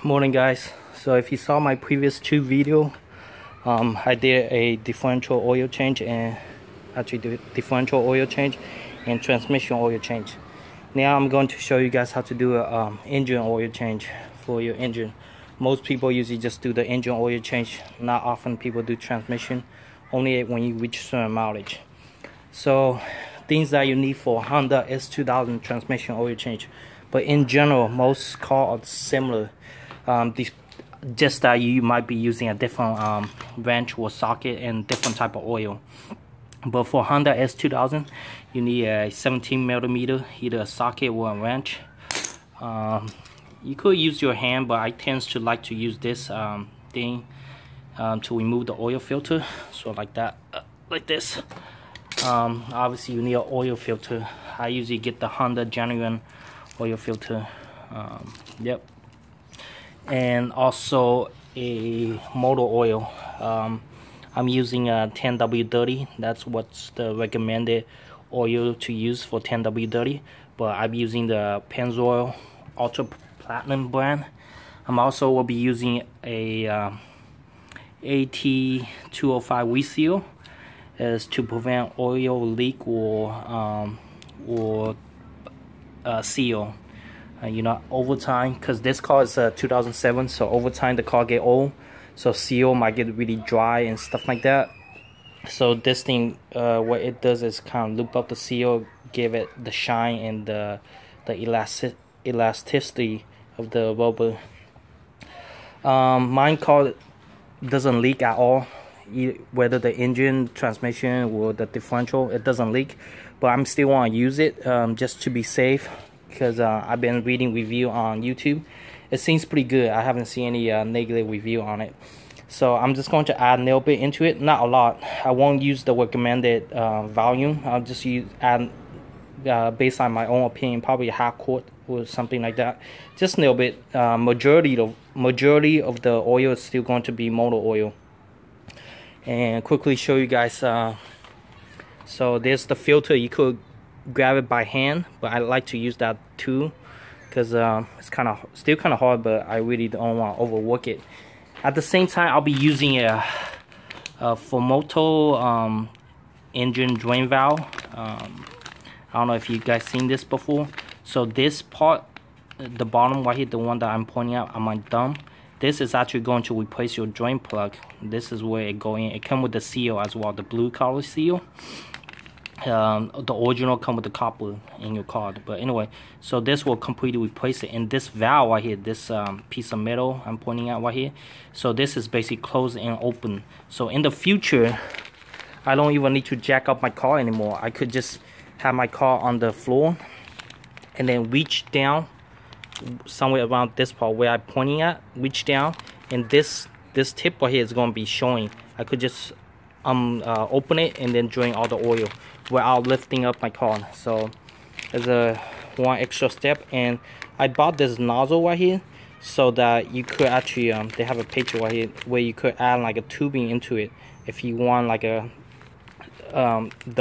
Morning guys. So if you saw my previous two video, I did a differential oil change and differential oil change and transmission oil change. Now I'm going to show you guys how to do a engine oil change for your engine. Most people usually just do the engine oil change. Not often people do transmission, only when you reach certain mileage. So things that you need for Honda S2000 transmission oil change, but in general most cars are similar. Just that you might be using a different wrench or socket and different type of oil. But for Honda S2000 you need a 17mm, either a socket or a wrench. You could use your hand, but I tend to like to use this thing to remove the oil filter. So like that, like this. Obviously you need an oil filter. I usually get the Honda genuine oil filter. Yep. And also a motor oil. I'm using a 10W30. That's what's the recommended oil to use for 10W30, but I'm using the Pennzoil Ultra Platinum brand. I'm also will be using a AT205 reseal is to prevent oil leak or seal. You know, over time, because this car is 2007, so over time the car get old, so seal might get really dry and stuff like that. So this thing, what it does is kind of loop up the seal, give it the shine and the elasticity of the rubber. Mine car doesn't leak at all, whether the engine, transmission, or the differential, it doesn't leak. But I'm still want to use it just to be safe, because I've been reading review on YouTube. It seems pretty good. I haven't seen any negative review on it. So I'm just going to add a little bit into it, not a lot. I won't use the recommended volume. I'll just add based on my own opinion, probably a half quart or something like that. Just a little bit. Majority of the oil is still going to be motor oil. And quickly show you guys. So there's the filter. You could grab it by hand, but I like to use that too, because it's still kind of hard, but I really don't want to overwork it. At the same time, I'll be using a fumoto engine drain valve. I don't know if you guys seen this before. So this part, the bottom right here, the one that I'm pointing out on my thumb, this is actually going to replace your drain plug. This is where it go in. It comes with the seal as well, the blue color seal. The original come with the copper in your card, but anyway, so this will completely replace it. And this valve right here, this piece of metal I'm pointing out right here, so this is basically closed and open. So in the future, I don't even need to jack up my car anymore. I could just have my car on the floor and then reach down somewhere around this part where I'm pointing at, reach down, and this tip right here is going to be showing. I could just open it and then drain all the oil without lifting up my car. So there's one extra step. And I bought this nozzle right here so that you could actually they have a picture right here where you could add like a tubing into it if you want like the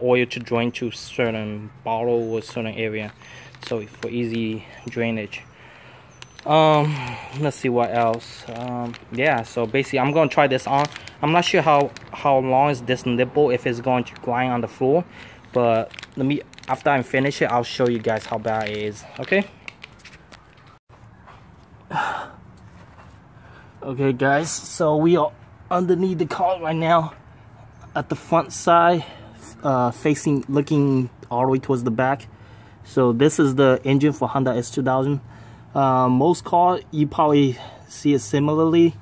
oil to drain to certain bottle or certain area, so for easy drainage. Let's see what else. Yeah, so basically I'm gonna try this on. I'm not sure how long is this nipple, if it's going to grind on the floor, but after I finish it, I'll show you guys how bad it is. Okay. Okay guys, so we are underneath the car right now at the front side, looking all the way towards the back. So this is the engine for Honda S2000. Most cars you probably see it similarly,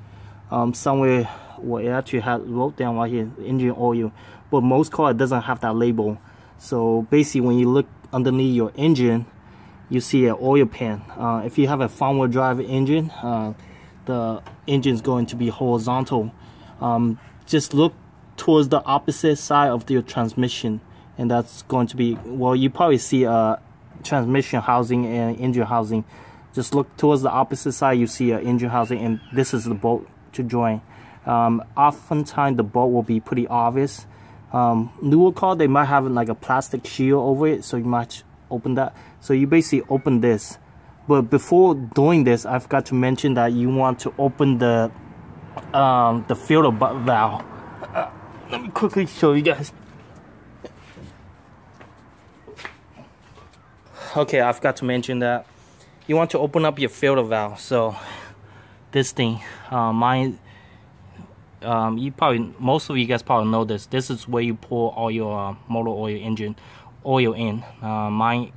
somewhere where it actually wrote down right here, engine oil, but most cars doesn't have that label. So basically when you look underneath your engine, you see an oil pan. If you have a front-wheel drive engine, the engine is going to be horizontal. Just look towards the opposite side of your transmission, and that's going to be, well, you probably see a transmission housing and engine housing. Just look towards the opposite side, you see an engine housing, and this is the bolt to join. Oftentimes the bolt will be pretty obvious. Newer car, they might have like a plastic shield over it, so you might open that. So you basically open this But before doing this, I forgot to mention that you want to open the filter valve. Let me quickly show you guys. Okay, I forgot to mention that you want to open up your filter valve. So this thing, mine, most of you guys probably know this. This is where you pour all your motor oil, engine oil in. Mine,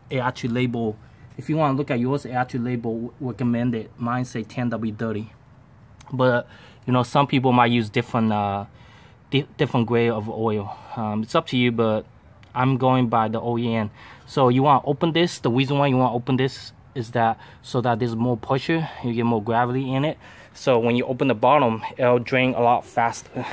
it actually label. If you want to look at yours, it actually label recommended. Mine say 10W30. But you know, some people might use different different grade of oil. It's up to you, but I'm going by the OEM. So you want to open this. The reason why you want to open this is that so that there's more pressure, you get more gravity in it. So when you open the bottom, it'll drain a lot faster.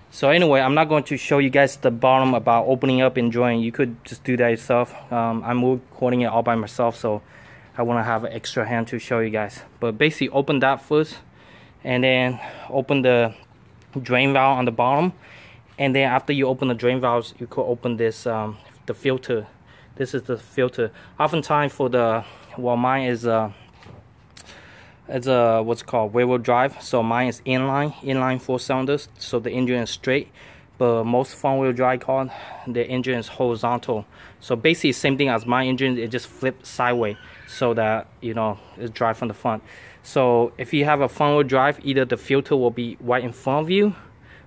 So anyway, I'm not going to show you guys the bottom about opening up and draining. You could just do that yourself. I'm recording it all by myself, so I want to have an extra hand to show you guys. But basically, open that first, and then open the drain valve on the bottom. And then after you open the drain valves, you could open this the filter. This is the filter. Oftentimes for the, well, mine is it's a what's called rear-wheel drive. So mine is inline 4 cylinders, so the engine is straight. But most front-wheel drive car, the engine is horizontal. So basically same thing as my engine, it just flips sideways so that, you know, it's drive from the front. So if you have a front-wheel drive, either the filter will be right in front of you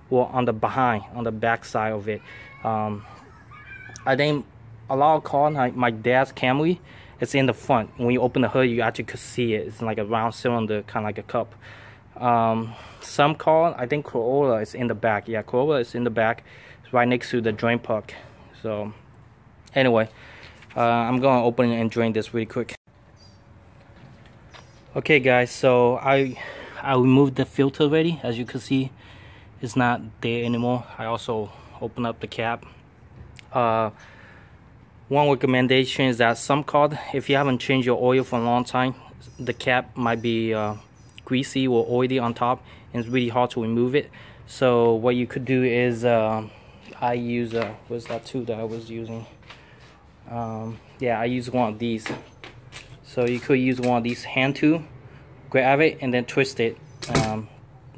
or on the behind, on the back side of it. I think a lot of cars, like my dad's Camry, it's in the front. When you open the hood, you actually could see it. It's like a round cylinder, kind of like a cup. Some cars, I think Corolla is in the back. Yeah, Corolla is in the back. It's right next to the drain plug. So anyway, I'm going to open and drain this really quick. Okay guys, so I removed the filter already. As you can see, it's not there anymore. I also opened up the cap. One recommendation is that some cars, if you haven't changed your oil for a long time, the cap might be greasy or oily on top, and it's really hard to remove it. So what you could do is, I use what's that tool that I was using? Yeah, I use one of these. So you could use one of these hand tool, grab it and then twist it.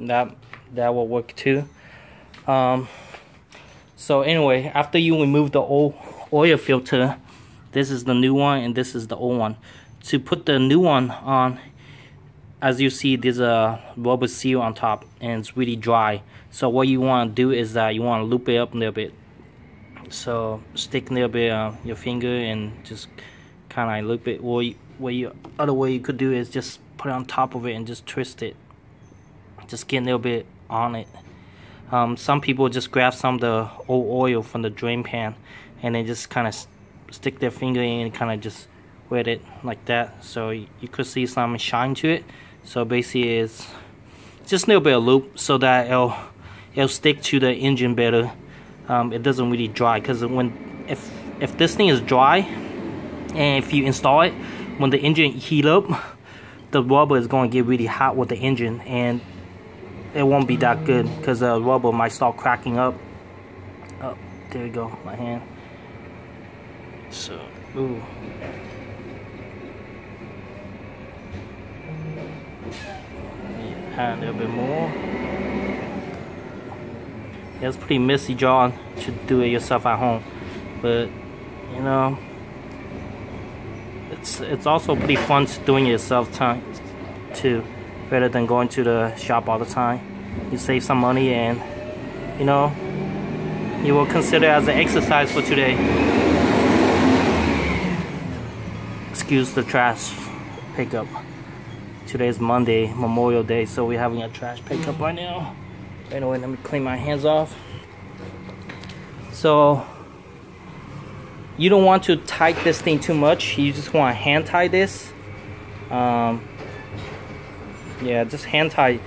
That will work too. So anyway, after you remove the old oil filter, this is the new one and this is the old one. To put the new one on, as you see, there's a rubber seal on top and it's really dry. So what you want to do is that you want to loop it up a little bit. So stick a little bit your finger and just kind of loop it. Other way you could do is just put it on top of it and just twist it. Just get a little bit on it. Some people just grab some of the old oil from the drain pan and then just kind of stick their finger in and kind of just wet it like that. So you could see some shine to it. So basically it's just a little bit of loop so that it'll stick to the engine better. It doesn't really dry, because if this thing is dry and if you install it, when the engine heat up, the rubber is going to get really hot with the engine and it won't be that good, because the rubber might start cracking up. Oh, there we go, my hand. So, ooh. Add a little bit more. Yeah, it's pretty messy, John. You should do it yourself at home. But, you know, it's also pretty fun doing it yourself too, better than going to the shop all the time. You save some money and, you know, you will consider it as an exercise for today. Excuse the trash pickup. Today's Monday, Memorial Day, so we're having a trash pickup right now. Anyway, let me clean my hands off. So you don't want to tight this thing too much. You just want to hand tie this. Yeah, just hand tie.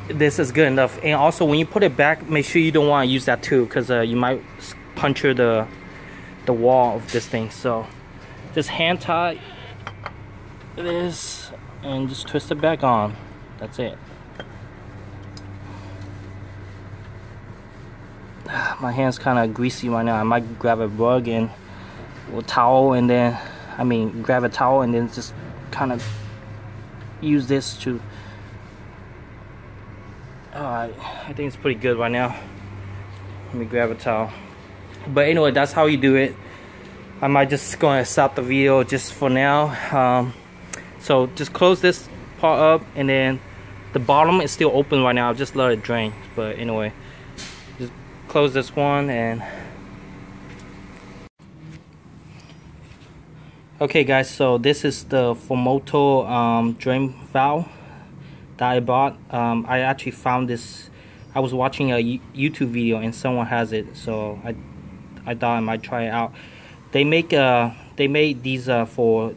This is good enough. And also, when you put it back, make sure you don't want to use that tool, because you might puncture the wall of this thing. So just hand tie this and just twist it back on. That's it. My hand's kind of greasy right now. I might grab a rug and a towel and then grab a towel and then just kind of use this to I think it's pretty good right now. Let me grab a towel. But anyway, that's how you do it. I might just go and stop the video just for now. So just close this part up, and then the bottom is still open right now. I'll just let it drain. But anyway, just close this one. And okay guys, so this is the fumoto drain valve that I bought. I actually found this. I was watching a YouTube video and someone has it, so I thought I might try it out. They made these for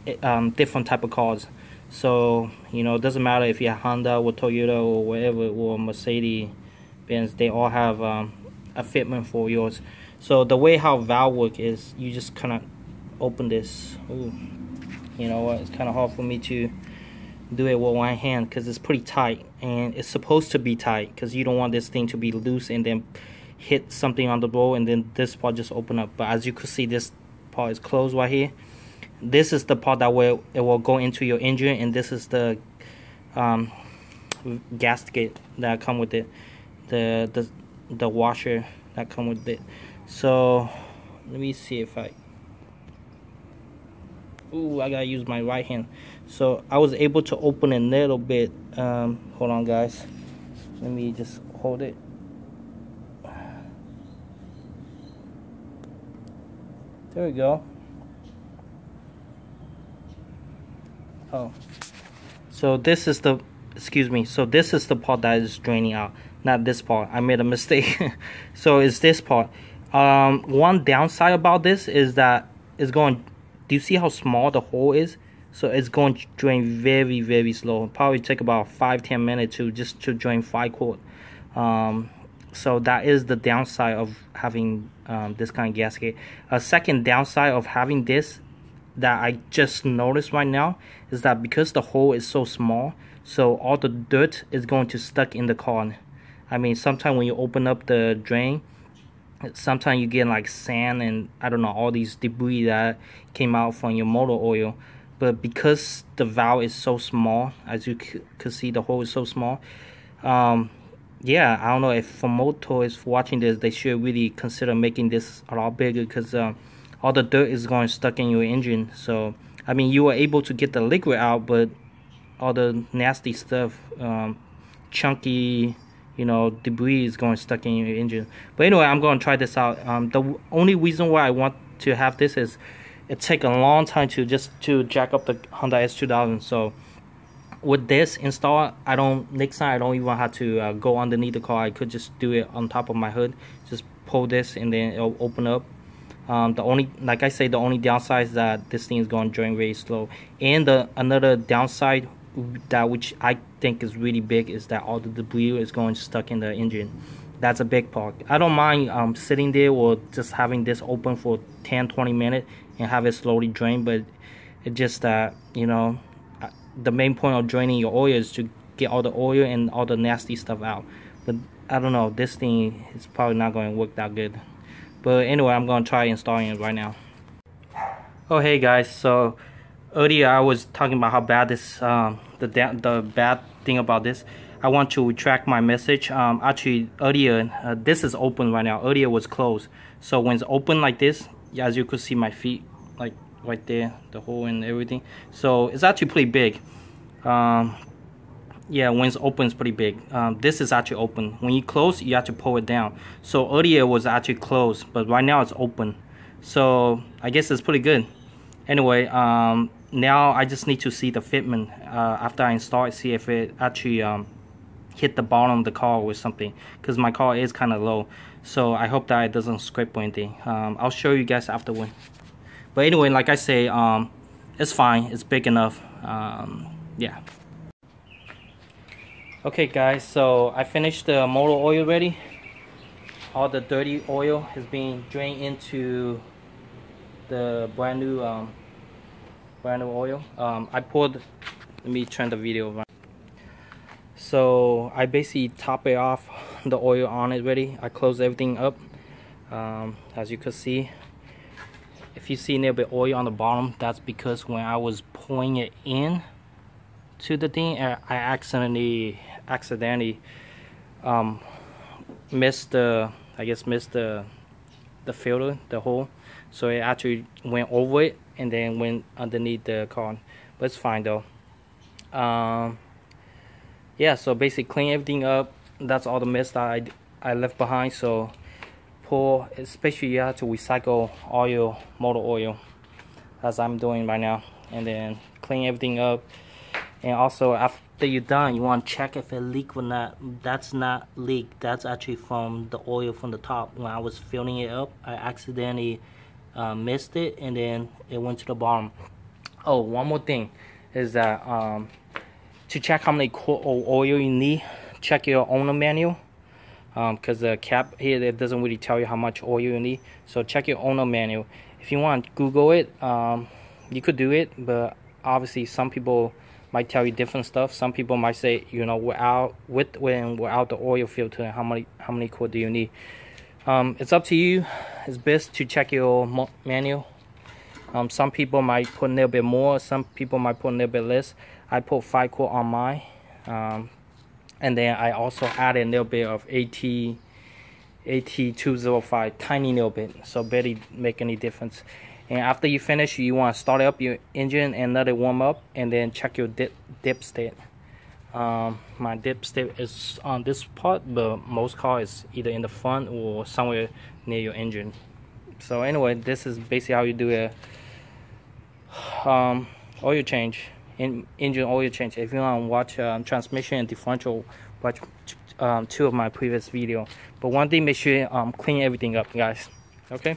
different type of cars. So it doesn't matter if you're Honda or Toyota or whatever, or Mercedes Benz, they all have a fitment for yours. So the way how valve work is you just kind of open this. Ooh, you know what, it's kind of hard for me to do it with one hand because it's pretty tight, and it's supposed to be tight because you don't want this thing to be loose and then hit something on the road and then this part just open up. But as you can see, this part is closed right here. This is the part that it will go into your engine, and this is the gasket that come with it, the washer that come with it. So let me see if I gotta use my right hand. So I was able to open it a little bit. Hold on guys, let me just hold it. There we go. Oh, so this is the, so this is the part that is draining out, not this part. I made a mistake. So it's this part. One downside about this is that it's going, do you see how small the hole is? So it's going to drain very, very slow. Probably take about 5-10 minutes to drain 5 quart. So that is the downside of having this kind of gasket. A second downside of having this that I just noticed right now is that because the hole is so small, so all the dirt is going to stuck in the car. Sometimes when you open up the drain, sometimes you get like sand and I don't know, all these debris that came out from your motor oil. But because the valve is so small, as you could see, the hole is so small. Yeah, I don't know if fumoto is watching this, they should really consider making this a lot bigger, because all the dirt is going stuck in your engine. So you were able to get the liquid out, but all the nasty stuff, chunky, debris is going stuck in your engine. But anyway, I'm going to try this out. The only reason why I want to have this is it take a long time to jack up the Honda S2000. So with this installed, next time I don't even have to go underneath the car. I could just do it on top of my hood. Just pull this and then it'll open up. Like I say, the only downside is that this thing is going to drain very slow. And another downside, which I think is really big, is that all the debris is going stuck in the engine. That's a big part. I don't mind sitting there or just having this open for 10-20 minutes and have it slowly drain, but it's just that the main point of draining your oil is to get all the oil and all the nasty stuff out. But I don't know, this thing is probably not going to work that good. But anyway, I'm going to try installing it right now. Oh hey guys, so earlier I was talking about how bad this the bad thing about this. I want to retract my message. Actually earlier, this is open right now. Earlier was closed. So when it's open like this, as you could see my feet, like right there, the hole and everything. So it's actually pretty big. Yeah, when it's open, it's pretty big. This is actually open. When you close, you have to pull it down. So earlier it was actually closed, but right now it's open. So I guess it's pretty good. Anyway, now I just need to see the fitment after I install it, see if it actually hit the bottom of the car or something, because my car is kind of low. So I hope that it doesn't scrape or anything. I'll show you guys afterward. But anyway, like I say, it's fine. It's big enough. Yeah. Okay guys, so I finished the motor oil ready. All the dirty oil is being drained into the brand new oil. I poured, let me turn the video around. So I basically top it off, the oil on it ready. I closed everything up, as you can see. if you see a little bit oil on the bottom, that's because when I was pouring it in to the thing, I accidentally missed the filter, the hole, so it actually went over it and then went underneath the car. But it's fine though. Yeah, so basically clean everything up. That's all the mess that I left behind. So pour, especially you have to recycle oil, motor oil, as I'm doing right now, and then clean everything up. And also after you're done, you want to check if it leak or not. That's not leak, that's actually from the oil from the top. When I was filling it up, I accidentally missed it and then it went to the bottom. Oh, one more thing is that to check how many quart of oil you need, check your owner manual, because the cap here, it doesn't really tell you how much oil you need. So check your owner manual. If you want to Google it, you could do it, but obviously some people might tell you different stuff. Some people might say, you know, without the oil filter, how many quart do you need? It's up to you. It's best to check your manual. Some people might put a little bit more, some people might put a little bit less. I put 5 quart on mine, and then I also added a little bit of AT205, tiny little bit, so barely make any difference. And after you finish, you want to start up your engine and let it warm up, and then check your dipstick. My dipstick is on this part, but most cars is either in the front or somewhere near your engine. So anyway, this is basically how you do a oil change, engine oil change. If you want to watch transmission and differential, watch 2 of my previous video. But one thing, make sure you clean everything up, guys. Okay.